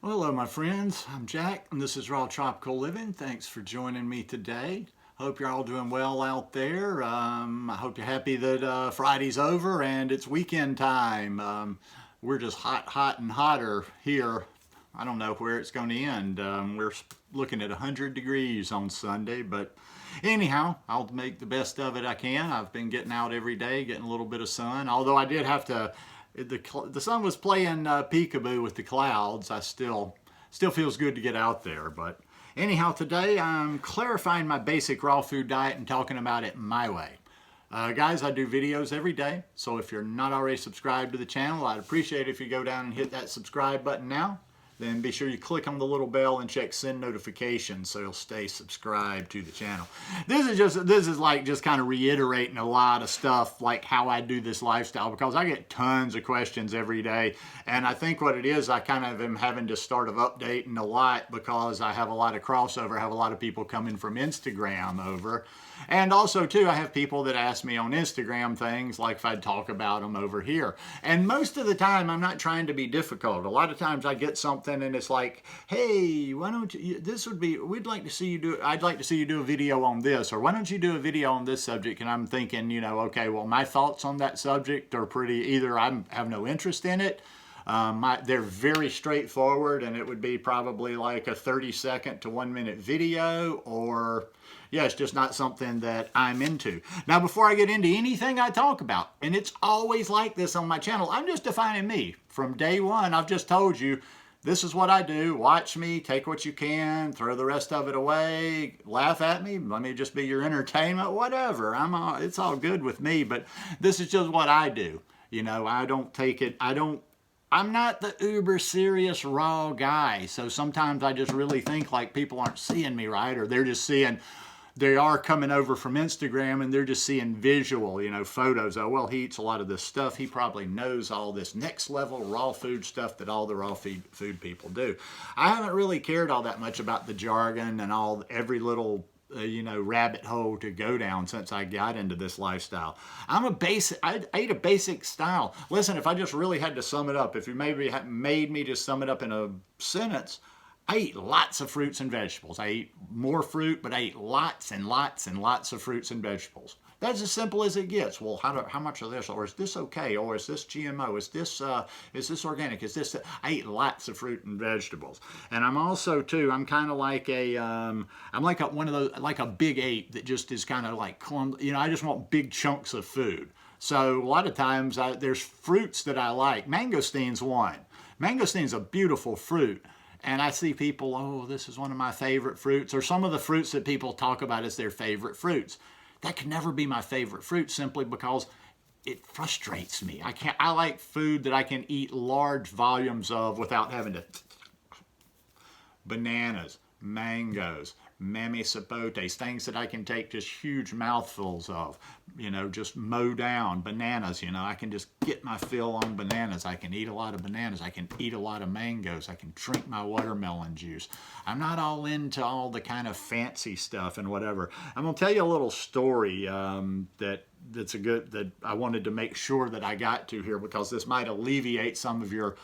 Well, hello, my friends. I'm Jack, and this is Raw Tropical Living. Thanks for joining me today. Hope you're all doing well out there. I hope you're happy that Friday's over and it's weekend time. We're just hot, and hotter here. I don't know where it's going to end. We're looking at 100 degrees on Sunday, but anyhow, I'll make the best of it I can. I've been getting out every day, getting a little bit of sun, although I did have to the sun was playing peekaboo with the clouds. I still feels good to get out there. But anyhow, today I'm clarifying my basic raw food diet and talking about it my way. Guys, I do videos every day, so if you're not already subscribed to the channel, I'd appreciate it if you go down and hit that subscribe button now. Then be sure you click on the little bell and check send notifications so you'll stay subscribed to the channel. This is like just kind of reiterating a lot of stuff like how I do this lifestyle, because I get tons of questions every day, and I think what it is, I kind of am having to start updating a lot because I have a lot of crossover. I have a lot of people coming from Instagram over. And also, too, I have people that ask me on Instagram things like if I'd talk about them over here. And most of the time, I'm not trying to be difficult. A lot of times I get something and it's like, hey, why don't you, we'd like to see you do, I'd like to see you do a video on this, or why don't you do a video on this subject? And I'm thinking, okay, well, my thoughts on that subject are either I have no interest in it, they're very straightforward, and it would be probably like a 30-second to 1-minute video, or yeah, it's just not something that I'm into. Now, before I get into anything I talk about, and it's always like this on my channel, I'm just defining me. From day one, I've just told you, this is what I do. Watch me, take what you can, throw the rest of it away, laugh at me, let me just be your entertainment, whatever. It's all good with me, but this is just what I do. I'm not the uber serious raw guy. So sometimes I just really think like people aren't seeing me right, or they are coming over from Instagram and they're just seeing visual, photos. Oh, well, he eats a lot of this stuff. He probably knows all this next level raw food stuff that all the raw food people do. I haven't really cared all that much about the jargon and every little rabbit hole to go down since I got into this lifestyle. I ate a basic style. Listen, if I just really had to sum it up, if you maybe made me just sum it up in a sentence, I eat lots of fruits and vegetables. I eat more fruit, but I eat lots and lots and lots of fruits and vegetables. That's as simple as it gets. Well, how much of this, or is this okay, or is this GMO? Is this organic? I eat lots of fruit and vegetables, and I'm also too. I'm kind of like one of those, like a big ape that just is kind of like I just want big chunks of food. So a lot of times there's fruits that I like. Mangostein's one. Mangostein's a beautiful fruit. And I see people, oh, this is one of my favorite fruits, or some of the fruits that people talk about as their favorite fruits. That can never be my favorite fruit simply because it frustrates me. I like food that I can eat large volumes of without having to. Bananas, mangoes, mamey sapotes, things that I can take just huge mouthfuls of, just mow down. Bananas, I can just get my fill on bananas. I can eat a lot of bananas. I can eat a lot of mangoes. I can drink my watermelon juice. I'm not all into all the kind of fancy stuff and whatever. I'm going to tell you a little story that I wanted to make sure that I got to here, because this might alleviate some of your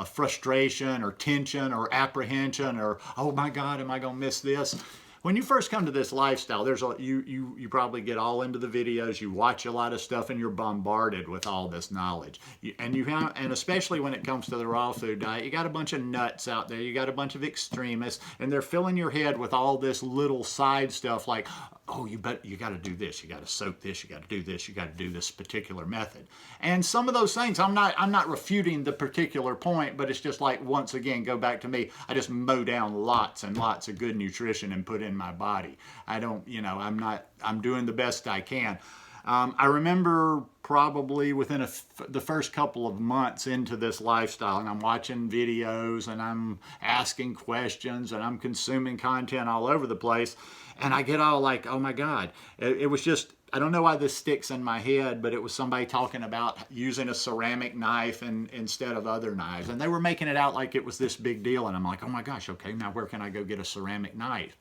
frustration or tension or apprehension, or oh my God, am I going to miss this? When you first come to this lifestyle, you probably get all into the videos, you watch a lot of stuff, and you're bombarded with all this knowledge. And especially when it comes to the raw food diet, you got a bunch of nuts out there, you got a bunch of extremists, and they're filling your head with all this little side stuff like, oh, you got to do this, you got to soak this, you got to do this, you got to do this particular method. And some of those things, I'm not refuting the particular point, but it's just like, once again, go back to me. I just mow down lots and lots of good nutrition and put in my body. I'm doing the best I can. I remember probably within the first couple of months into this lifestyle, and I'm watching videos and I'm asking questions and I'm consuming content all over the place, and I get all like, oh my God, it was just, I don't know why this sticks in my head, but it was somebody talking about using a ceramic knife instead of other knives, and they were making it out like it was this big deal, and I'm like, oh my gosh, okay, now where can I go get a ceramic knife?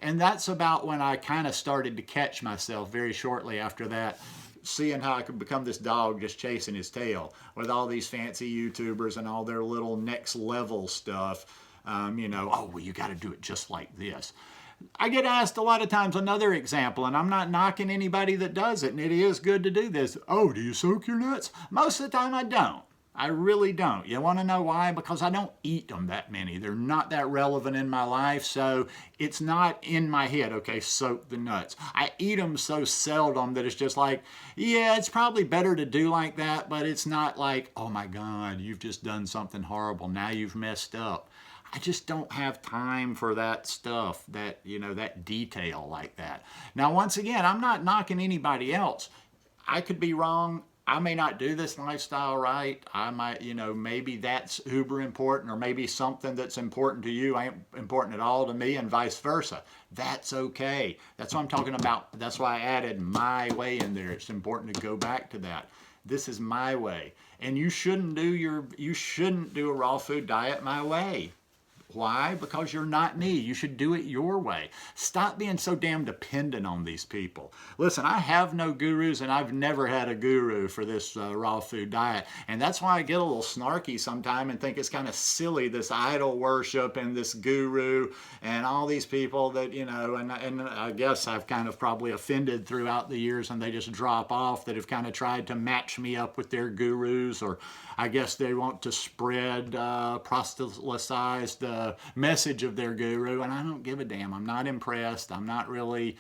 And that's about when I kind of started to catch myself very shortly after that, seeing how I could become this dog just chasing his tail with all these fancy YouTubers and all their little next level stuff. You know, oh, well, you got to do it just like this. I get asked a lot of times another example, and I'm not knocking anybody that does it, and it is good to do this. Oh, do you soak your nuts? Most of the time I don't. I really don't. You want to know why? Because I don't eat them that many. They're not that relevant in my life, so it's not in my head, okay, soak the nuts. I eat them so seldom that it's just like, yeah, it's probably better to do like that, but it's not like, oh my God, you've just done something horrible. Now you've messed up. I just don't have time for that stuff, that, you know, that detail like that. Now, once again, I'm not knocking anybody else. I could be wrong. I may not do this lifestyle right. I might, you know, maybe that's uber important, or maybe something that's important to you ain't important at all to me, and vice versa. That's okay. That's what I'm talking about. That's why I added my way in there. It's important to go back to that. This is my way. And you shouldn't do a raw food diet my way. Why? Because you're not me. You should do it your way. Stop being so damn dependent on these people. Listen, I have no gurus, and I've never had a guru for this raw food diet. And that's why I get a little snarky sometimes and think it's kind of silly, this idol worship and this guru and all these people that, you know, and I guess I've kind of probably offended throughout the years, and they just drop off, that have kind of tried to match me up with their gurus, or I guess they want to spread proselytize the message of their guru, and I don't give a damn. I'm not impressed. I'm not really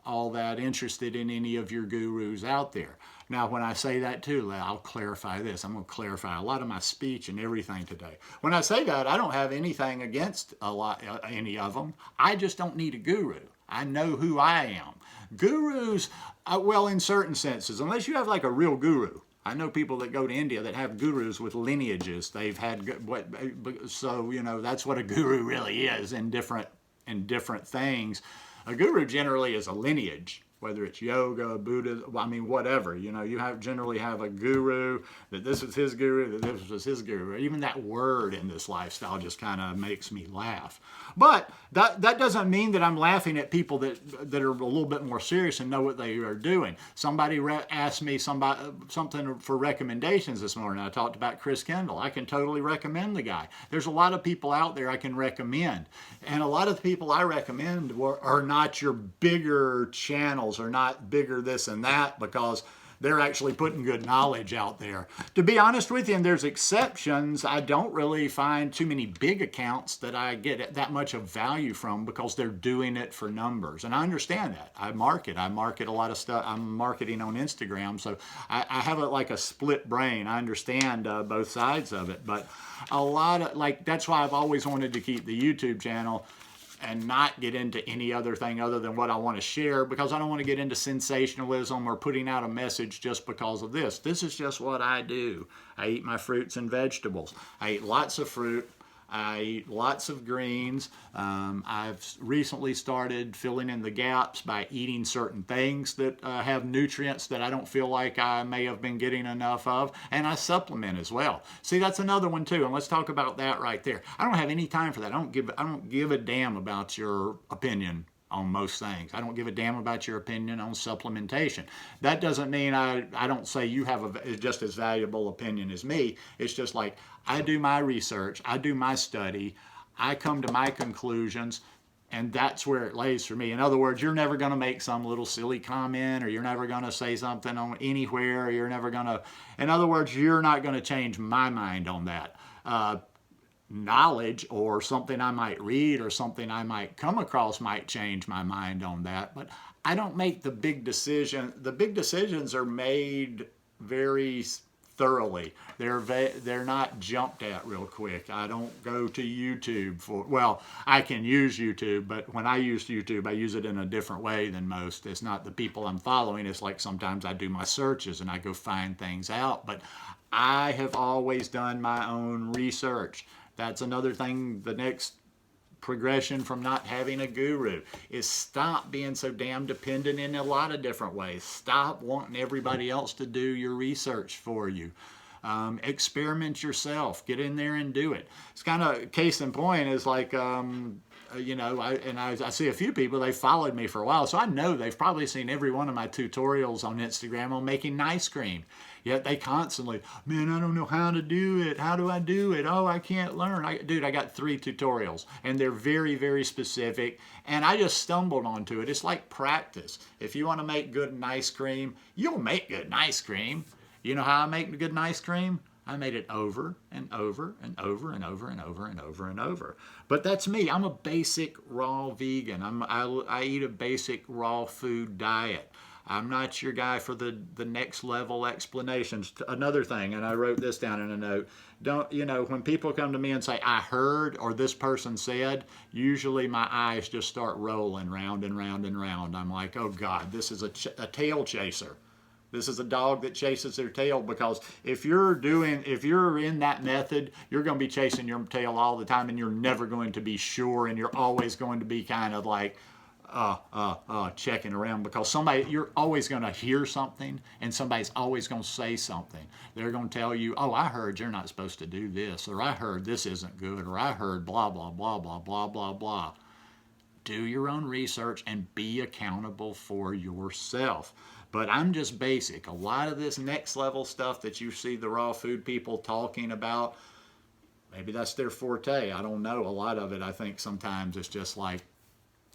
all that interested in any of your gurus out there. Now, when I say that too, I'll clarify this. I'm going to clarify a lot of my speech and everything today. When I say that, I don't have anything against any of them. I just don't need a guru. I know who I am. Gurus, well, in certain senses, unless you have like a real guru. I know people that go to India that have gurus with lineages. They've had, so, you know, that's what a guru really is in different things. A guru generally is a lineage, whether it's yoga, Buddha, I mean, whatever. You know, you generally have a guru, that this was his guru, that this was his guru. Even that word in this lifestyle just kind of makes me laugh. But that doesn't mean that I'm laughing at people that are a little bit more serious and know what they are doing. Somebody asked me something for recommendations this morning. I talked about Chris Kendall. I can totally recommend the guy. There's a lot of people out there I can recommend. And a lot of the people I recommend are not your bigger channels, or not bigger this and that, because they're actually putting good knowledge out there. To be honest with you, and there's exceptions, I don't really find too many big accounts that I get that much of value from, because they're doing it for numbers. And I understand that. I market a lot of stuff. I'm marketing on Instagram, so I have like a split brain. I understand both sides of it, but a lot of, like, that's why I've always wanted to keep the YouTube channel and not get into any other thing other than what I want to share, because I don't want to get into sensationalism or putting out a message just because of this. This is just what I do. I eat my fruits and vegetables. I eat lots of fruit. I eat lots of greens. I've recently started filling in the gaps by eating certain things that have nutrients that I don't feel like I may have been getting enough of, and I supplement as well. See, that's another one too, and let's talk about that right there. I don't have any time for that. I don't give a damn about your opinion on most things. I don't give a damn about your opinion on supplementation. That doesn't mean I don't say you have a just as valuable opinion as me. It's just like, I do my research, I do my study, I come to my conclusions, and that's where it lays for me. In other words, you're never going to make some little silly comment, or you're never going to say something on anywhere, or you're never going to, in other words, you're not going to change my mind on that. Knowledge or something I might read or something I might come across might change my mind on that, but I don't make the big decision. The big decisions are made very thoroughly. They're not jumped at real quick. I don't go to YouTube for, well, I can use YouTube, but when I use YouTube, I use it in a different way than most. It's not the people I'm following. It's like sometimes I do my searches and I go find things out, but I have always done my own research. That's another thing, the next progression from not having a guru is stop being so damn dependent in a lot of different ways. Stop wanting everybody else to do your research for you. Experiment yourself. Get in there and do it. It's kind of case in point is like, you know, I see a few people, they've followed me for a while, so I know they've probably seen every one of my tutorials on Instagram on making ice cream. Yet they constantly, man, I don't know how to do it. How do I do it? Oh, I can't learn. Dude, I got 3 tutorials, and they're very, very specific, and I just stumbled onto it. It's like practice. If you want to make good ice cream, you'll make good ice cream. You know how I make good ice cream? I made it over and over and over and over and over and over and over. But that's me. I'm a basic raw vegan. I eat a basic raw food diet. I'm not your guy for the next level explanations. Another thing, and I wrote this down in a note, don't, you know, when people come to me and say, I heard, or this person said, usually my eyes just start rolling round and round and round. I'm like, oh God, this is a tail chaser. This is a dog that chases their tail, because if you're in that method, you're going to be chasing your tail all the time, and you're never going to be sure, and you're always going to be kind of like, checking around, because you're always going to hear something, and somebody's always going to say something. They're going to tell you, oh, I heard you're not supposed to do this, or I heard this isn't good, or I heard blah, blah, blah, blah, blah, blah, blah. Do your own research and be accountable for yourself. But I'm just basic. A lot of this next level stuff that you see the raw food people talking about, maybe that's their forte. I don't know. A lot of it, I think sometimes it's just like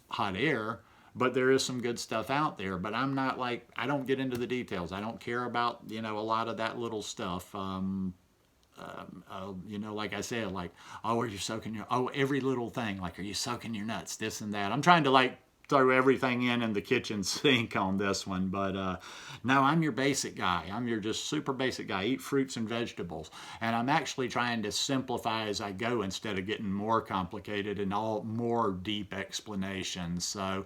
hot air, but there is some good stuff out there. But I'm not like, I don't get into the details. I don't care about, you know, a lot of that little stuff. You know, like I said, like, oh, are you soaking every little thing, like, are you soaking your nuts, this and that. I'm trying to like throw everything in the kitchen sink on this one, but no, I'm your basic guy. I'm your just super basic guy. Eat fruits and vegetables, and I'm actually trying to simplify as I go instead of getting more complicated and all more deep explanations. So,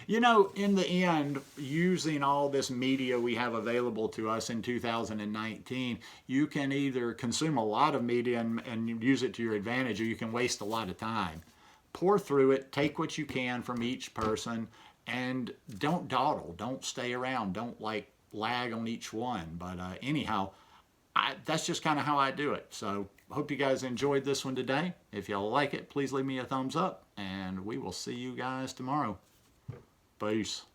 you know, in the end, using all this media we have available to us in 2019, you can either consume a lot of media and use it to your advantage, or you can waste a lot of time. Pour through it, take what you can from each person, and don't dawdle. Don't stay around. Don't like lag on each one. But anyhow, that's just kind of how I do it. So hope you guys enjoyed this one today. If y'all like it, please leave me a thumbs up, and we will see you guys tomorrow. Peace.